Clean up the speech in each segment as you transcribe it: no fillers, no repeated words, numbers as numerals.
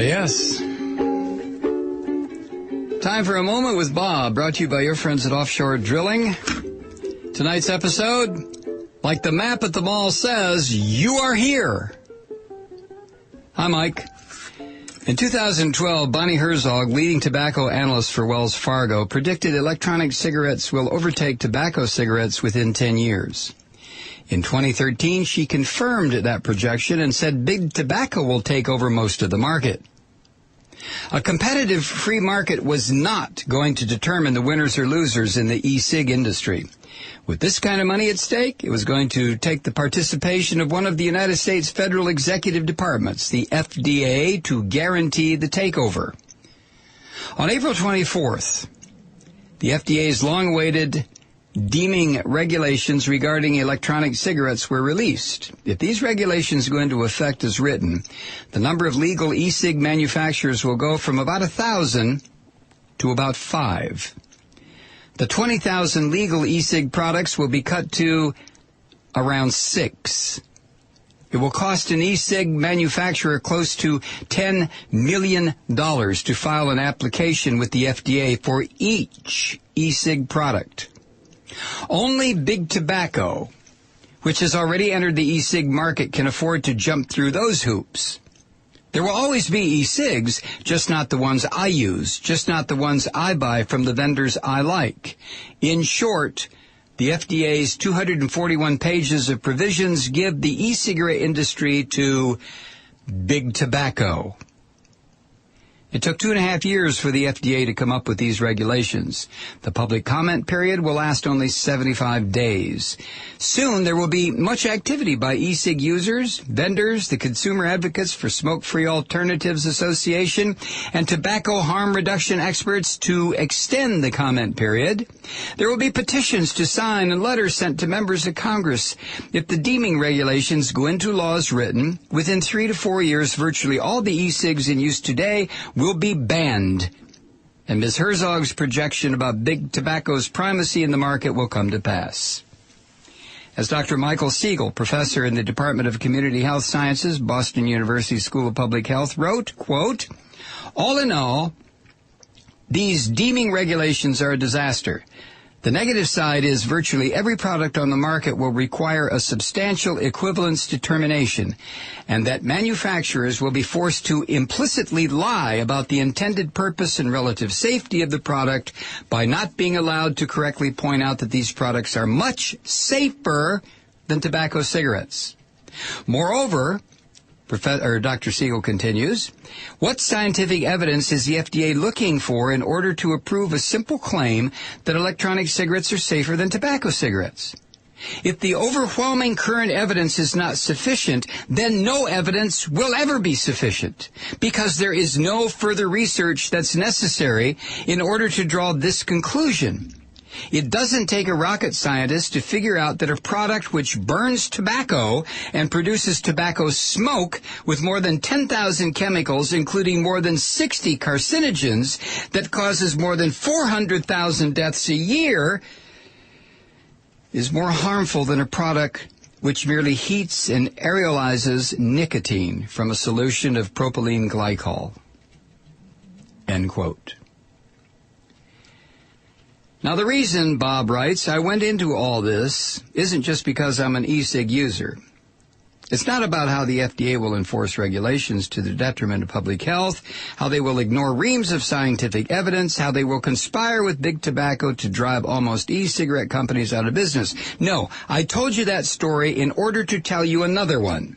Yes. Time for a moment with Bob, brought to you by your friends at Offshore Drilling. Tonight's episode, like the map at the mall says, you are here. Hi, Mike. In 2012, Bonnie Herzog, leading tobacco analyst for Wells Fargo, predicted electronic cigarettes will overtake tobacco cigarettes within 10 years. In 2013, she confirmed that projection and said big tobacco will take over most of the market. A competitive free market was not going to determine the winners or losers in the e-cig industry. With this kind of money at stake, it was going to take the participation of one of the United States federal executive departments, the FDA, to guarantee the takeover. On April 24th, the FDA's long-awaited deeming regulations regarding electronic cigarettes were released. If these regulations go into effect as written, the number of legal e-cig manufacturers will go from about 1,000 to about 5. The 20,000 legal e-cig products will be cut to around 6. It will cost an e-cig manufacturer close to $10 million to file an application with the FDA for each e-cig product. Only Big Tobacco, which has already entered the e-cig market, can afford to jump through those hoops. There will always be e-cigs, just not the ones I use, just not the ones I buy from the vendors I like. In short, the FDA's 241 pages of provisions give the e-cigarette industry to Big Tobacco. It took 2.5 years for the FDA to come up with these regulations. The public comment period will last only 75 days. Soon there will be much activity by e-cig users, vendors, the Consumer Advocates for Smoke-Free Alternatives Association, and tobacco harm reduction experts to extend the comment period. There will be petitions to sign and letters sent to members of Congress. If the deeming regulations go into law as written, within 3 to 4 years, virtually all the e-cigs in use today will be banned, and Ms. Herzog's projection about Big Tobacco's primacy in the market will come to pass. As Dr. Michael Siegel, professor in the Department of Community Health Sciences, Boston University School of Public Health, wrote, quote, "All in all, these deeming regulations are a disaster. The negative side is virtually every product on the market will require a substantial equivalence determination, and that manufacturers will be forced to implicitly lie about the intended purpose and relative safety of the product by not being allowed to correctly point out that these products are much safer than tobacco cigarettes. Moreover," Dr. Siegel continues, "what scientific evidence is the FDA looking for in order to approve a simple claim that electronic cigarettes are safer than tobacco cigarettes? If the overwhelming current evidence is not sufficient, then no evidence will ever be sufficient, because there is no further research that's necessary in order to draw this conclusion. It doesn't take a rocket scientist to figure out that a product which burns tobacco and produces tobacco smoke with more than 10,000 chemicals, including more than 60 carcinogens, that causes more than 400,000 deaths a year, is more harmful than a product which merely heats and aerosolizes nicotine from a solution of propylene glycol." End quote. Now, the reason, Bob writes, I went into all this isn't just because I'm an e-cig user. It's not about how the FDA will enforce regulations to the detriment of public health, how they will ignore reams of scientific evidence, how they will conspire with Big Tobacco to drive almost e-cigarette companies out of business. No, I told you that story in order to tell you another one.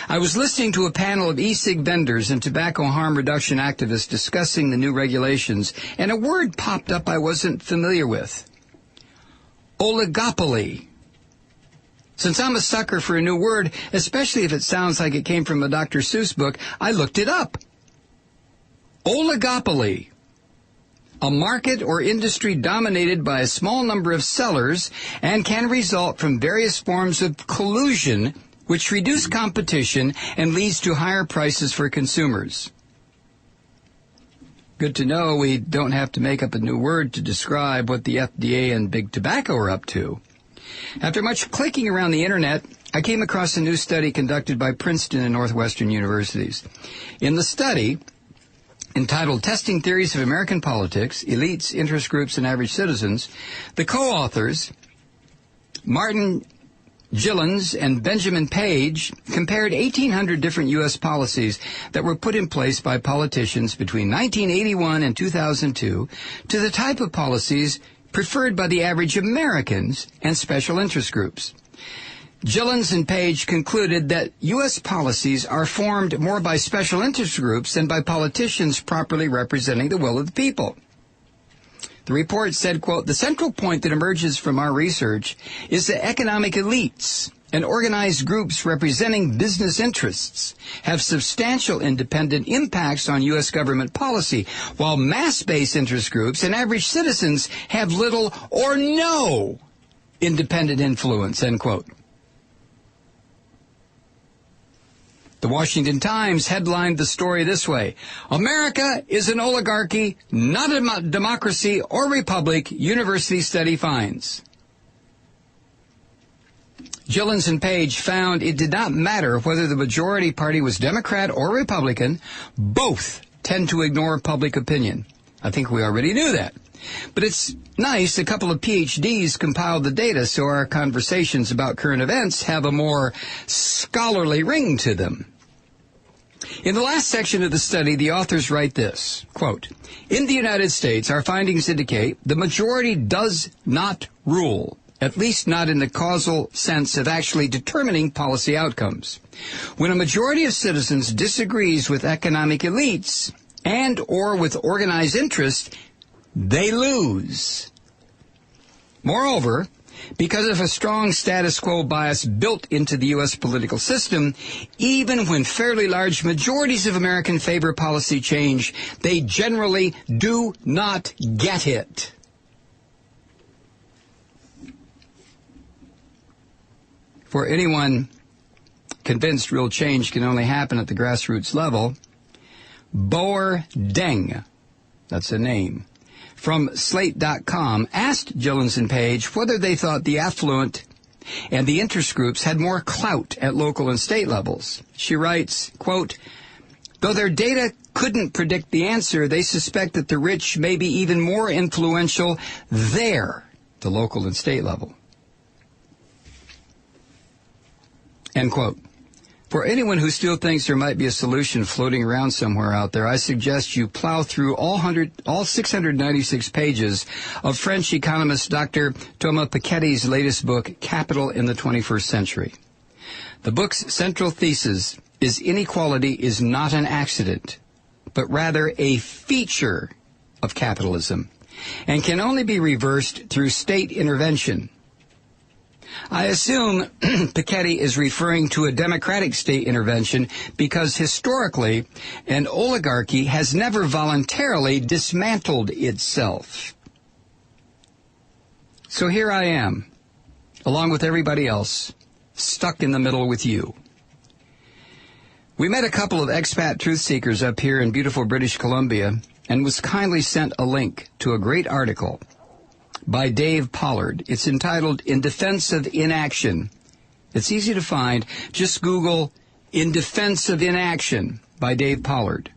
I was listening to a panel of e-cig vendors and tobacco harm reduction activists discussing the new regulations, and a word popped up I wasn't familiar with. Oligopoly. Since I'm a sucker for a new word, especially if it sounds like it came from a Dr. Seuss book, I looked it up. Oligopoly. A market or industry dominated by a small number of sellers and can result from various forms of collusion which reduce competition and leads to higher prices for consumers. Good to know we don't have to make up a new word to describe what the FDA and Big Tobacco are up to. After much clicking around the internet, I came across a new study conducted by Princeton and Northwestern universities. In the study, entitled Testing Theories of American Politics, Elites, Interest Groups, and Average Citizens, the co-authors, Martin Gilens and Benjamin Page, compared 1,800 different U.S. policies that were put in place by politicians between 1981 and 2002 to the type of policies preferred by the average Americans and special interest groups. Gilens and Page concluded that U.S. policies are formed more by special interest groups than by politicians properly representing the will of the people. The report said, quote, "The central point that emerges from our research is that economic elites and organized groups representing business interests have substantial independent impacts on U.S. government policy, while mass-based interest groups and average citizens have little or no independent influence," end quote. The Washington Times headlined the story this way: "America is an oligarchy, not a democracy or republic, university study finds." Gilens and Page found it did not matter whether the majority party was Democrat or Republican. Both tend to ignore public opinion. I think we already knew that. But it's nice a couple of PhDs compiled the data so our conversations about current events have a more scholarly ring to them. In the last section of the study, the authors write this, quote, "In the United States, our findings indicate the majority does not rule, at least not in the causal sense of actually determining policy outcomes. When a majority of citizens disagrees with economic elites and or with organized interest, they lose. Moreover, because of a strong status quo bias built into the U.S. political system, even when fairly large majorities of Americans favor policy change, they generally do not get it." For anyone convinced real change can only happen at the grassroots level, Boer Deng, that's a name, from Slate.com, asked Gilens and Page whether they thought the affluent and the interest groups had more clout at local and state levels. She writes, quote, "Though their data couldn't predict the answer, they suspect that the rich may be even more influential there, the local and state level." End quote. For anyone who still thinks there might be a solution floating around somewhere out there, I suggest you plow through all 696 pages of French economist Dr. Thomas Piketty's latest book, Capital in the 21st Century. The book's central thesis is inequality is not an accident, but rather a feature of capitalism, and can only be reversed through state intervention. I assume Piketty is referring to a democratic state intervention because historically an oligarchy has never voluntarily dismantled itself. So here I am, along with everybody else, stuck in the middle with you. We met a couple of expat truth seekers up here in beautiful British Columbia and was kindly sent a link to a great article by Dave Pollard. It's entitled In Defense of Inaction. It's easy to find. Just Google In Defense of Inaction by Dave Pollard.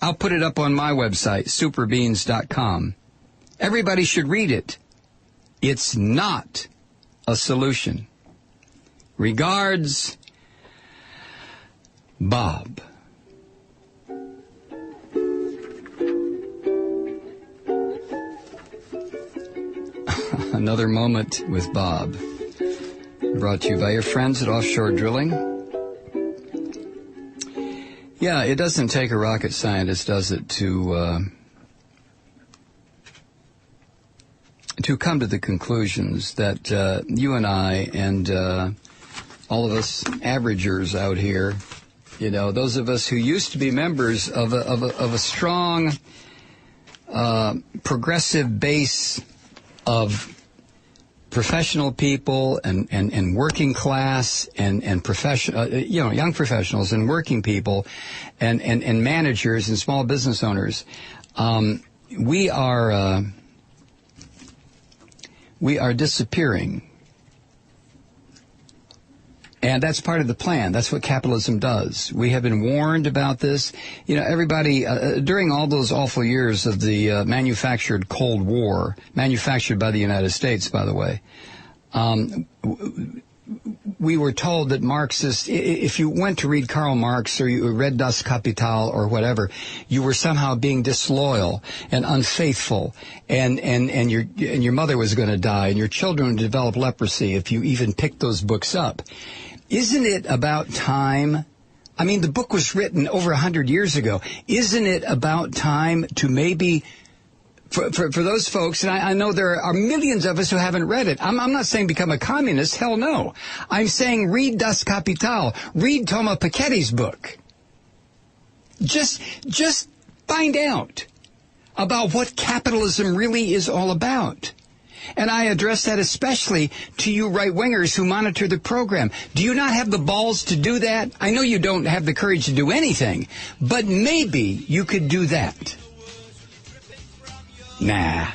I'll put it up on my website, superbeans.com. Everybody should read it. It's not a solution. Regards, Bob. Another Moment with Bob, brought to you by your friends at Offshore Drilling. Yeah, it doesn't take a rocket scientist, does it, to come to the conclusions that you and I and all of us averagers out here, you know, those of us who used to be members of a strong progressive base of professional people and working class and professional, young professionals and working people and managers and small business owners. We are disappearing And that's part of the plan. That's what capitalism does. We have been warned about this. You know, everybody, during all those awful years of the manufactured Cold War, manufactured by the United States, by the way, we were told that Marxists, if you went to read Karl Marx or you read Das Kapital or whatever, you were somehow being disloyal and unfaithful, and your mother was going to die, and your children would develop leprosy if you even picked those books up. Isn't it about time? I mean, the book was written over 100 years ago. Isn't it about time to maybe, for those folks, and I know there are millions of us who haven't read it. I'm not saying become a communist. Hell no. I'm saying read Das Kapital. Read Thomas Piketty's book. Just find out about what capitalism really is all about. And I address that especially to you right-wingers who monitor the program. Do you not have the balls to do that? I know you don't have the courage to do anything, but maybe you could do that. Nah.